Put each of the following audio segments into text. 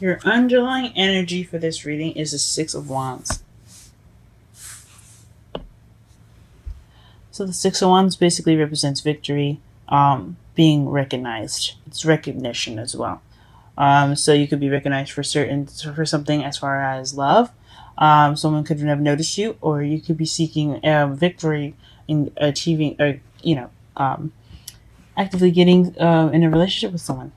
Your underlying energy for this reading is the Six of Wands. So the Six of Wands basically represents victory, being recognized. It's recognition as well. So you could be recognized for something as far as love. Someone could have noticed you, or you could be seeking victory in achieving, or actively getting in a relationship with someone.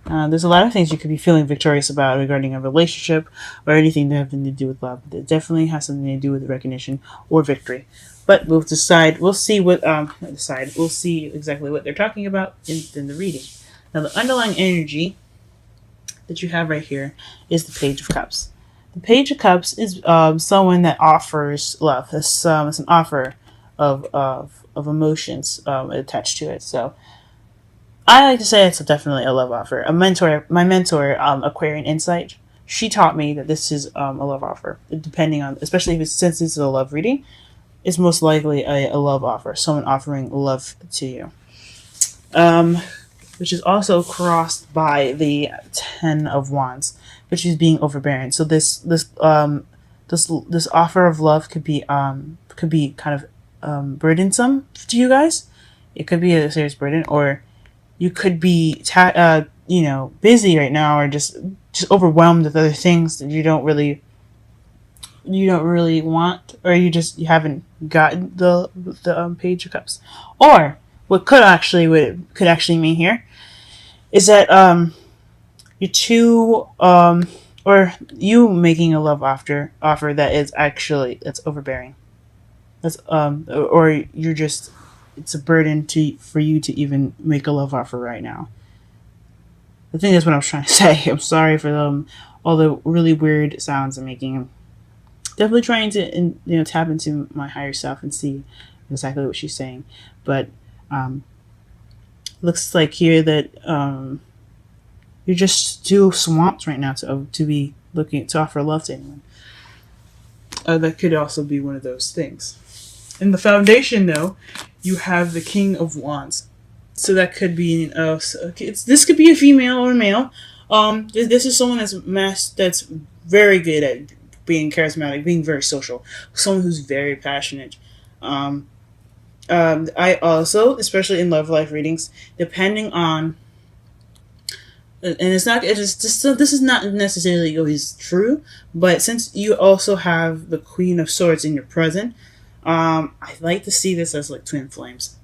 There's a lot of things you could be feeling victorious about regarding a relationship or anything that having to do with love. It definitely has something to do with recognition or victory. But we'll decide. We'll see what We'll see exactly what they're talking about in the reading. Now, the underlying energy that you have right here is the Page of Cups. The Page of Cups is someone that offers love. It's an offer of emotions attached to it. So I like to say it's definitely a love offer. My mentor, Aquarian Insight, she taught me that this is a love offer. Depending on, especially since it's a love reading, it's most likely a love offer. Someone offering love to you. Which is also crossed by the Ten of Wands, which is being overbearing. So this offer of love could be kind of burdensome to you guys. It could be a serious burden, or you could be busy right now, or just overwhelmed with other things that you don't really want, or you haven't gotten the Page of Cups. Or what could actually mean here is that you're too or you making a love offer that's overbearing. That's or you're just, it's a burden for you to even make a love offer right now. I think that's what I was trying to say. I'm sorry for all the really weird sounds I'm making. I'm definitely trying to tap into my higher self and see exactly what she's saying. But looks like here that you're just too swamped right now to be looking to offer love to anyone. That could also be one of those things. In the foundation, though, you have the King of Wands. So that could be this could be a female or a male. This is someone that's very good at being charismatic, being very social. Someone who's very passionate. I also, especially in love life readings, depending on, and this is not necessarily always true, but since you also have the Queen of Swords in your present, I like to see this as like twin flames,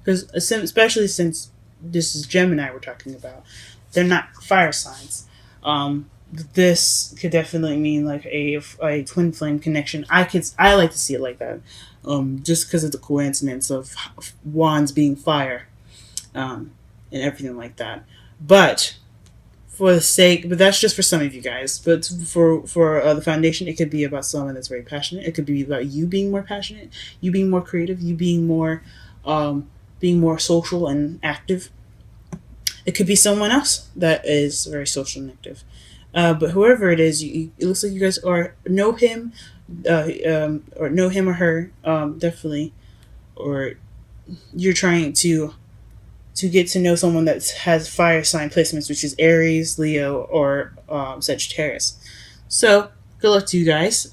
because especially since this is Gemini we're talking about, they're not fire signs. This could definitely mean like a twin flame connection. I like to see it like that. Just because of the coincidence of wands being fire, and everything like that. But that's just for some of you guys. But for the foundation, it could be about someone that's very passionate. It could be about you being more passionate, you being more creative, you being more social and active. It could be someone else that is very social and active. But whoever it is, it looks like you guys know him. Or know him or her, definitely, or you're trying to get to know someone that has fire sign placements, which is Aries, Leo, or Sagittarius. So good luck to you guys,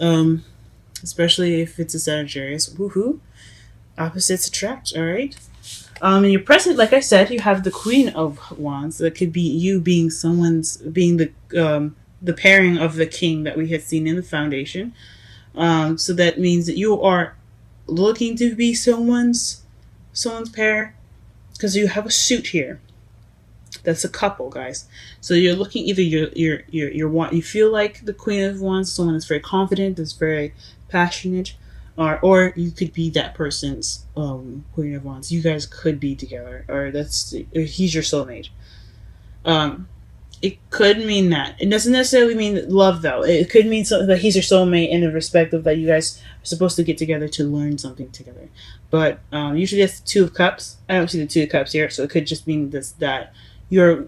especially if it's a Sagittarius. Woohoo! Opposites attract. All right. In your present, like I said, you have the Queen of Wands. That could be you being the pairing of the King that we had seen in the foundation. So that means that you are looking to be someone's pair, because you have a suit here. That's a couple, guys. So you're looking, either you feel like the Queen of Wands, someone that's very confident, that's very passionate, or you could be that person's Queen of Wands. You guys could be together, or he's your soulmate. It could mean that. It doesn't necessarily mean love, though. It could mean something that he's your soulmate in the respect of that you guys are supposed to get together to learn something together. But usually that's the Two of Cups. I don't see the Two of Cups here, so it could just mean that you're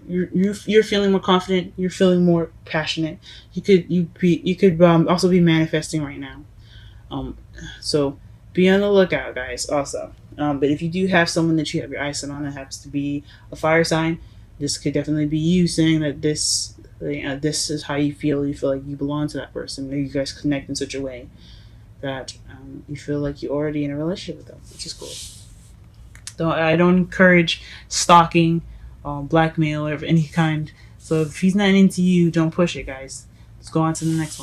feeling more confident. You're feeling more passionate. You could also be manifesting right now. So be on the lookout, guys. Also, but if you do have someone that you have your eyes set on that happens to be a fire sign, this could definitely be you saying that this This is how you feel. You feel like you belong to that person. Maybe you guys connect in such a way that you feel like you're already in a relationship with them, which is cool. I don't encourage stalking, blackmail, or of any kind. So if he's not into you, don't push it, guys. Let's go on to the next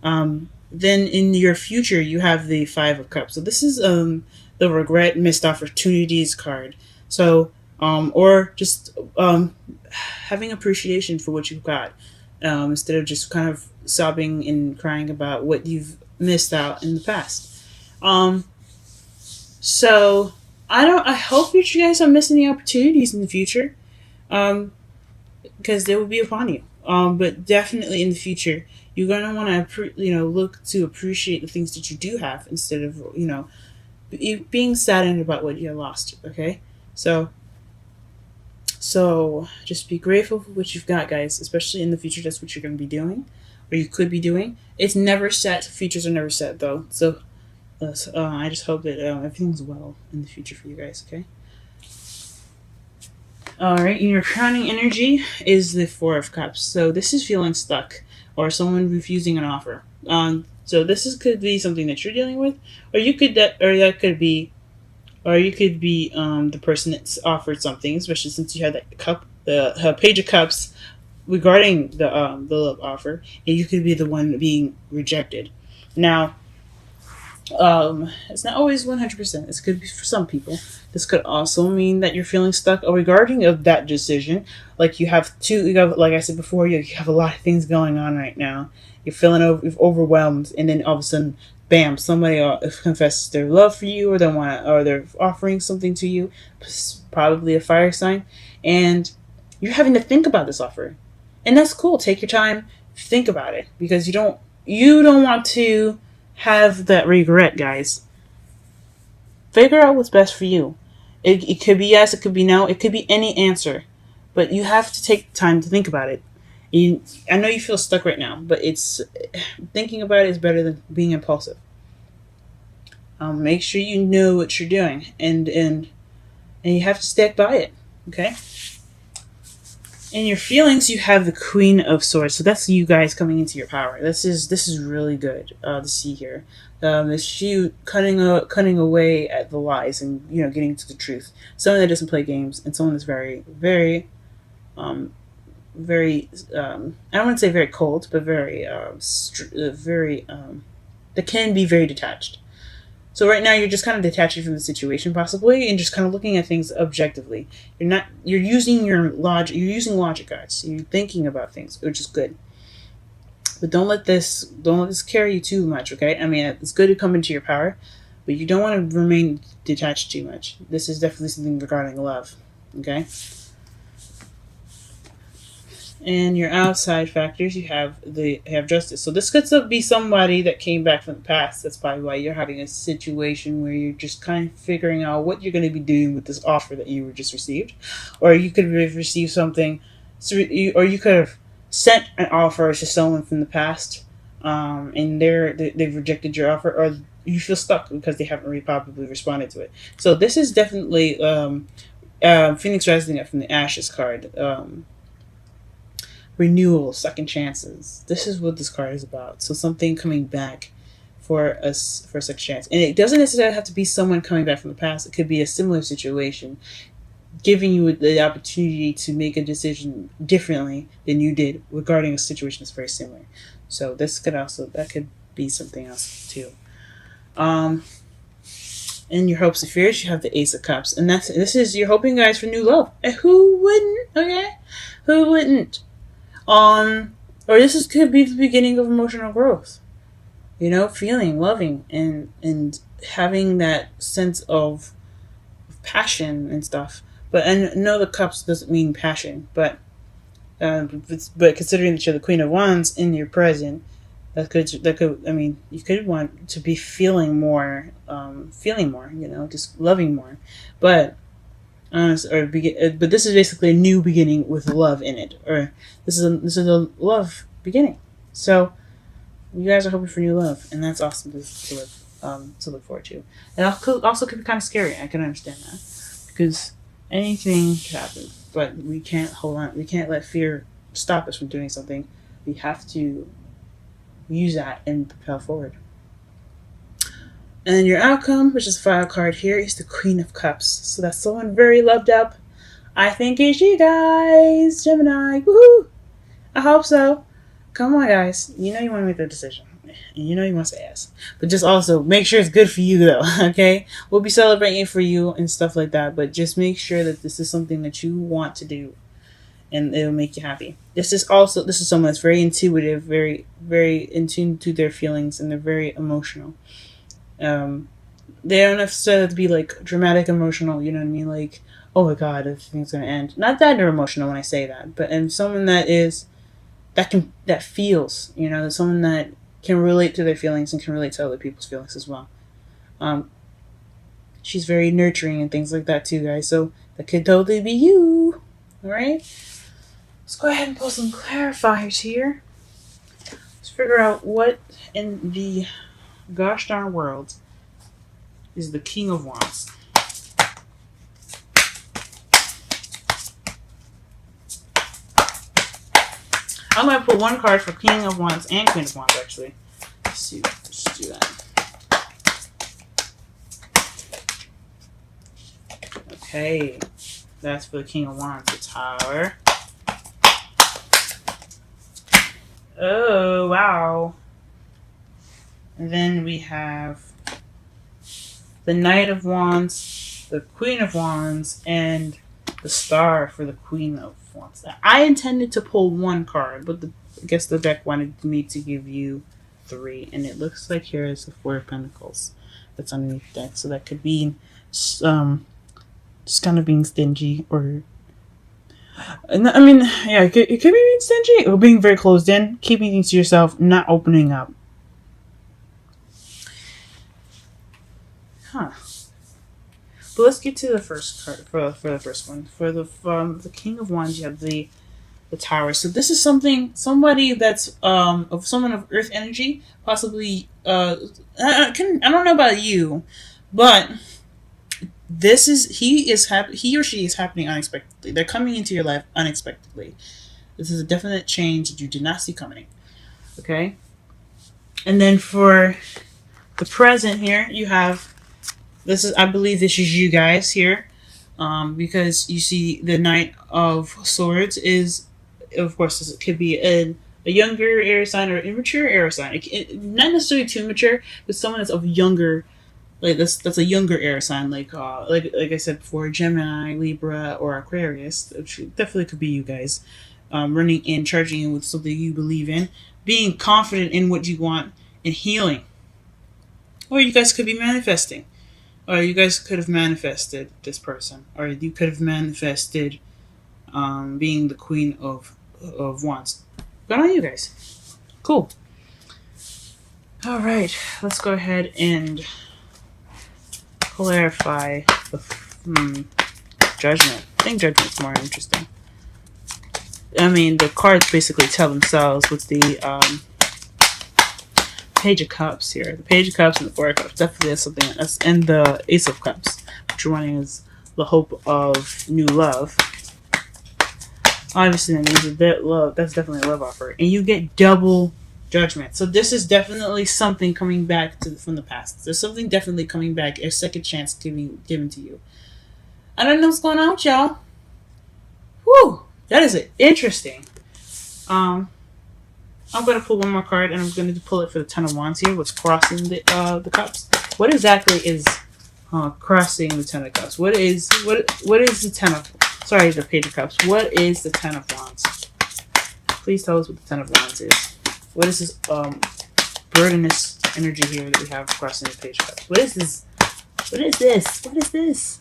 one. Then in your future, you have the Five of Cups. So this is the regret, missed opportunities card. So or just having appreciation for what you've got, instead of just kind of sobbing and crying about what you've missed out in the past. So I hope you guys are missing the opportunities in the future, because they will be upon you. But definitely in the future, you're gonna want to look to appreciate the things that you do have instead of being saddened about what you lost. Okay, so just be grateful for what you've got, guys. Especially in the future, that's what you're gonna be doing, or you could be doing. It's never set. Futures are never set, though. So I just hope that everything's well in the future for you guys. Okay. All right. Your crowning energy is the Four of Cups. So this is feeling stuck or someone refusing an offer. So could be something that you're dealing with, or you could the person that's offered something, especially since you had that the Page of Cups regarding the love offer, and you could be the one being rejected. Now, it's not always 100%. This could be for some people. This could also mean that you're feeling stuck or regarding of that decision. Like you have, like I said before, you have a lot of things going on right now. You're feeling overwhelmed, and then all of a sudden, bam! Somebody confesses their love for you, or they're offering something to you, probably a fire sign, and you're having to think about this offer, and that's cool. Take your time, think about it, because you don't want to have that regret, guys. Figure out what's best for you. It could be yes, it could be no, it could be any answer, but you have to take time to think about it. I know you feel stuck right now, but thinking about it is better than being impulsive. Make sure you know what you're doing, and you have to stick by it. Okay. In your feelings, you have the Queen of Swords. So that's you guys coming into your power. This is really good to see here. It's you cutting away at the lies and getting to the truth. Someone that doesn't play games, and someone that's very, very, very. I don't want to say very cold, but very, that can be very detached. So right now you're just kind of detaching from the situation possibly and just kind of looking at things objectively. You're using your logic. You're using logic, guys. You're thinking about things, which is good. But don't let this carry you too much, okay? I mean, it's good to come into your power, but you don't want to remain detached too much. This is definitely something regarding love, okay? And your outside factors, you have justice. So this could be somebody that came back from the past. That's probably why you're having a situation where you're just kind of figuring out what you're going to be doing with this offer that you were just received. Or you could have received something, or you could have sent an offer to someone from the past, and they've rejected your offer, or you feel stuck because they haven't probably responded to it. So this is definitely Phoenix rising up from the Ashes card. Renewal, second chances. This is what this card is about. So something coming back for a second chance. And it doesn't necessarily have to be someone coming back from the past. It could be a similar situation, giving you the opportunity to make a decision differently than you did regarding a situation that's very similar. So that could be something else too. In your hopes and fears, you have the Ace of Cups. And this is you're hoping, guys, for new love. And who wouldn't? Okay? Who wouldn't? Or could be the beginning of emotional growth. Feeling, loving, and having that sense of passion and stuff. But I know the cups doesn't mean passion, but considering that you're the Queen of Wands in your present, that could. I mean, you could want to be feeling more, just loving more, but. But this is basically a new beginning with love in it, or this is a love beginning. So you guys are hoping for new love, and that's awesome to look forward to. And also could be kind of scary. I can understand that because anything could happen, but we can't hold on. We can't let fear stop us from doing something. We have to use that and propel forward. And your outcome, which is file card here, is the Queen of Cups. So that's someone very loved up. I think it's you guys, Gemini. Woohoo! I hope so. Come on, guys. You know you want to make the decision. And you know you want to say yes. But just also make sure it's good for you, though. Okay? We'll be celebrating for you and stuff like that. But just make sure that this is something that you want to do. And it'll make you happy. This is someone that's very intuitive, very, very in tune to their feelings, and they're very emotional. They don't necessarily have to be like dramatic emotional, you know what I mean? Like, oh my god, everything's gonna end. Not that they're emotional when I say that, but and someone that feels, you know, someone that can relate to their feelings and can relate to other people's feelings as well. She's very nurturing and things like that too, guys. So that could totally be you. Alright? Let's go ahead and pull some clarifiers here. Let's figure out what in the gosh darn world is the King of Wands. I'm going to put one card for King of Wands and Queen of Wands, actually. Let's see. Let's do that. Okay. That's for the King of Wands, the Tower. Oh, wow. And then we have the Knight of Wands, the Queen of Wands, and the Star for the Queen of Wands. I intended to pull one card, but I guess the deck wanted me to give you 3. And it looks like here is the 4 of Pentacles that's underneath the deck. So that could be just kind of being stingy, or... I mean, yeah, it could be being stingy or being very closed in, keeping things to yourself, not opening up. Huh. But let's get to the first card for the first one. For the King of Wands, you have the Tower. So this is somebody that's someone of Earth energy, possibly. I don't know about you, but he or she is happening unexpectedly. They're coming into your life unexpectedly. This is a definite change that you did not see coming. Okay, and then for the present here, you have. I believe this is you guys here, because you see the Knight of Swords is, of course, it could be a younger air sign or immature air sign. Not necessarily too mature, but someone that's of younger, like that's a younger air sign, like I said before, Gemini, Libra, or Aquarius. Which definitely could be you guys, running in, charging in with something you believe in, being confident in what you want, and healing. Or you guys could be manifesting. Or you guys could have manifested this person. Or you could have manifested being the Queen of Wands. Good on you guys. Cool. Alright, let's go ahead and clarify the Judgment. I think Judgment's more interesting. I mean, the cards basically tell themselves with the Page of Cups here. The Page of Cups and the 4 of Cups definitely is something else. And the Ace of Cups, which you're wanting is the hope of new love. Obviously, that means that love. That's definitely a love offer, and you get double Judgment. So this is definitely something coming back from the past. There's something definitely coming back, a second chance given to you. I don't know what's going on with y'all. Whew, that is interesting. I'm going to pull one more card, and I'm going to pull it for the Ten of Wands here, what's crossing the cups. What exactly is crossing the Ten of Cups? What is the Ten of... Sorry, the Page of Cups. What is the Ten of Wands? Please tell us what the Ten of Wands is. What is this burdenous energy here that we have crossing the Page of Cups? What is this? What is this? What is this?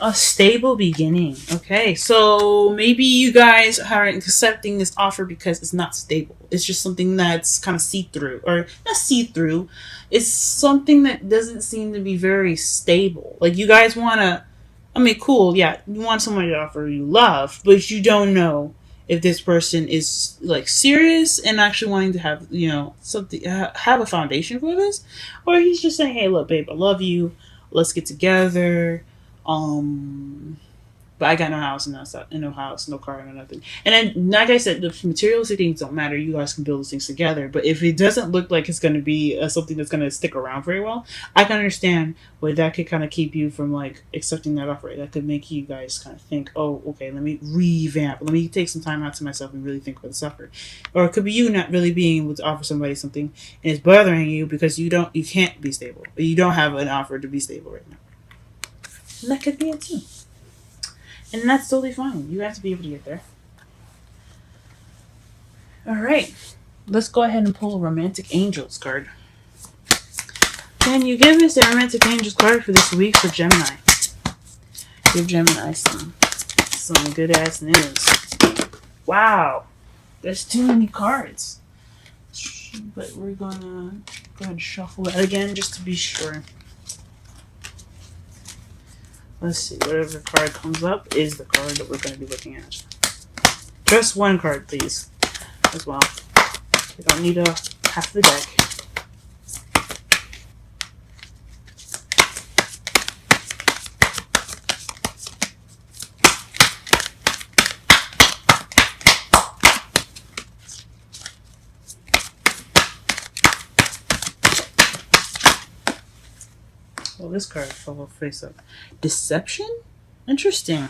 A stable beginning. Okay, so maybe you guys aren't accepting this offer because it's not stable. It's just something that's kind of see-through. Or not see-through. It's something that doesn't seem to be very stable. Like, you guys want to... I mean, cool, yeah. You want somebody to offer you love, but you don't know if this person is, like, serious and actually wanting to have, you know, something... have a foundation for this. Or he's just saying, hey, look, babe, I love you. let's get together. But I got no house and no house, no car, no nothing. And then, like I said, the materialistic things don't matter. You guys can build those things together. But if it doesn't look like it's going to be something that's going to stick around very well, I can understand where that could kind of keep you from like accepting that offer. That could make you guys kind of think, oh, okay, let me revamp. Let me take some time out to myself and really think about this offer. Or it could be you not really being able to offer somebody something and it's bothering you because you can't be stable. You don't have an offer to be stable right now. And that could be it too. And that's totally fine. You have to be able to get there. Alright. Let's go ahead and pull a Romantic Angels card. Can you give us a Romantic Angels card for this week for Gemini? Give Gemini some good ass news. Wow. There's too many cards. But we're gonna go ahead and shuffle that again just to be sure. Let's see, whatever card comes up is the card that we're going to be looking at. Just one card, please, as well. We don't need half the deck. Well, this card fell face up. Deception? Interesting.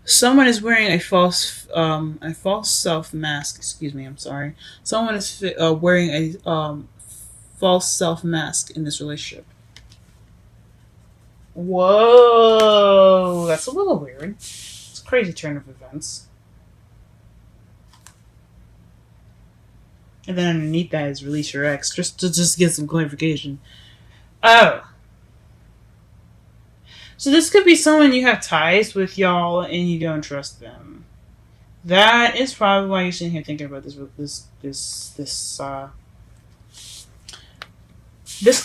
Someone is wearing a false self mask. Excuse me, I'm sorry. Someone is wearing a false self mask in this relationship. Whoa, that's a little weird. It's a crazy turn of events. And then underneath that is release your ex, just to get some clarification. Oh. So this could be someone you have ties with, y'all, and you don't trust them. That is probably why you're sitting here thinking about this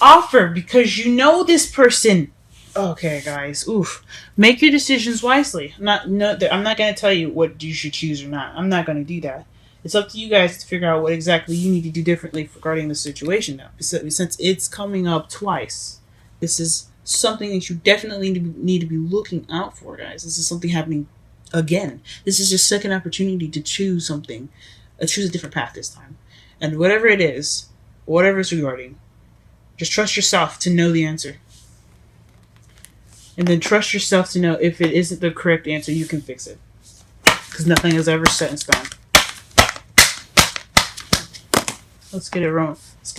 offer, because you know this person. Okay, guys. Oof. Make your decisions wisely. I'm not going to tell you what you should choose or not. I'm not going to do that. It's up to you guys to figure out what exactly you need to do differently regarding the situation now. Since it's coming up twice, this is something that you definitely need to be looking out for, guys. This is something happening again. This is your second opportunity to choose something. Choose a different path this time. And whatever it is, whatever it's regarding, just trust yourself to know the answer. And then trust yourself to know if it isn't the correct answer, you can fix it. Because nothing is ever set in stone. Let's get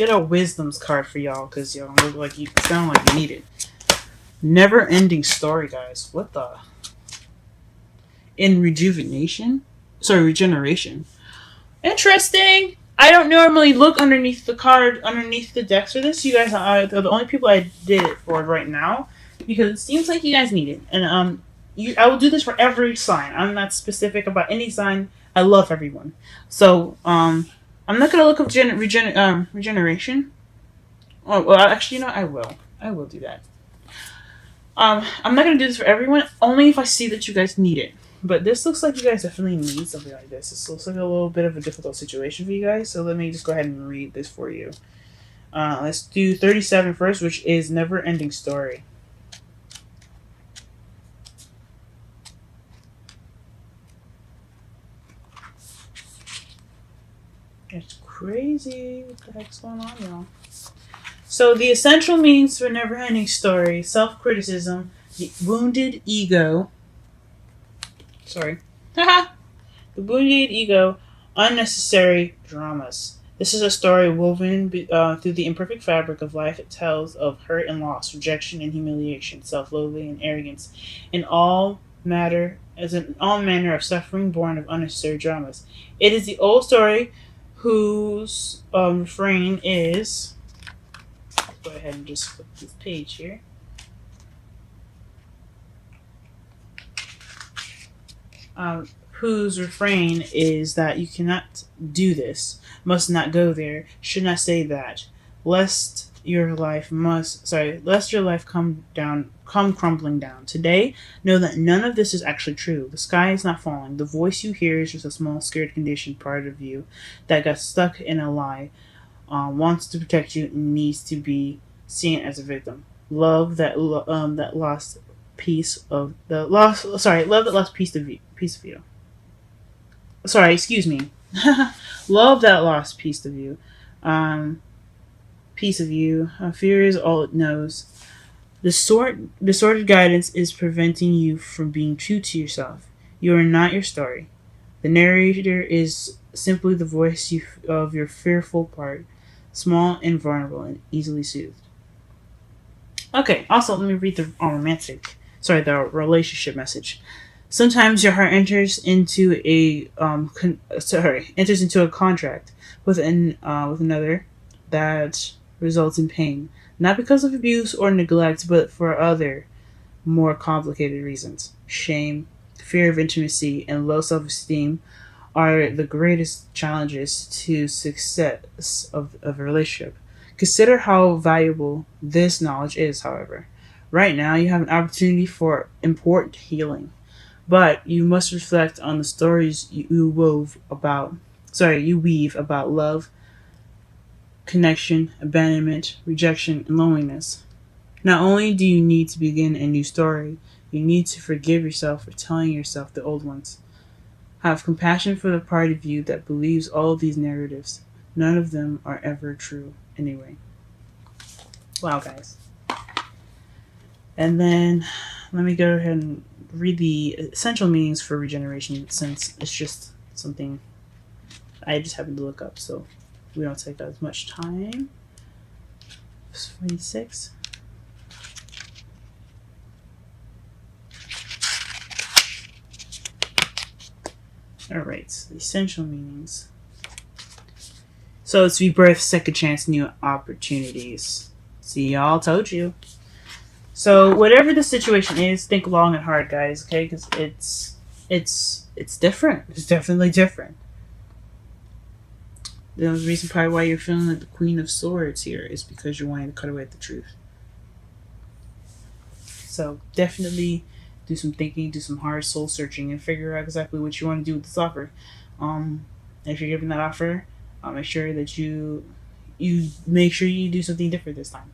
a wisdom's card for y'all, because y'all look like you sound like you need it. Never ending story, guys. What the? In regeneration. Interesting. I don't normally look underneath the decks for this. You guys are the only people I did it for right now, because it seems like you guys need it. And I will do this for every sign. I'm not specific about any sign. I love everyone. So I'm not gonna look up regeneration. Oh well, actually, you know, I will. I will do that. I'm not going to do this for everyone, only if I see that you guys need it. But this looks like you guys definitely need something like this. This looks like a little bit of a difficult situation for you guys, so let me just go ahead and read this for you. Let's do 37 first, which is Never Ending Story. It's crazy. What the heck's going on, y'all? So the essential meanings for Never Ending Story: self-criticism, the wounded ego. Sorry. The wounded ego, unnecessary dramas. This is a story woven through the imperfect fabric of life. It tells of hurt and loss, rejection and humiliation, self-loathing and arrogance, in all manner of suffering born of unnecessary dramas. It is the old story whose refrain is... Go ahead and just flip this page here. Whose refrain is that you cannot do this, must not go there, should not say that, lest your life come crumbling down. Today, know that none of this is actually true. The sky is not falling. The voice you hear is just a small, scared, conditioned part of you that got stuck in a lie, wants to protect you, and needs to be seen as a victim. love that lost piece of the lost. Sorry, love that lost piece of you. Piece of you. Sorry, excuse me. Love that lost piece of you. Um, Piece of you. Fear is all it knows. Distorted guidance is preventing you from being true to yourself. You are not your story. The narrator is simply the voice of your fearful part, small and vulnerable and easily soothed. Okay, also let me read the relationship message. Sometimes your heart enters into a contract with another that results in pain, not because of abuse or neglect, but for other more complicated reasons. Shame, fear of intimacy, and low self-esteem are the greatest challenges to success of a relationship. Consider how valuable this knowledge is, however. Right now, you have an opportunity for important healing, but you must reflect on the stories you weave about love, connection, abandonment, rejection, and loneliness. Not only do you need to begin a new story, you need to forgive yourself for telling yourself the old ones. Have compassion for the part of you that believes all of these narratives. None of them are ever true anyway. Wow, guys. And then let me go ahead and read the essential meanings for regeneration, since it's just something I just happened to look up, so we don't take as much time. 26. Alright, the essential meanings. So it's rebirth, second chance, new opportunities. See, y'all, told you. So whatever the situation is, think long and hard, guys. Okay, because it's different. It's definitely different. The reason probably why you're feeling like the Queen of Swords here is because you're wanting to cut away at the truth. So definitely do some thinking, do some hard soul searching, and figure out exactly what you want to do with this offer. If you're giving that offer, make sure that you make sure you do something different this time.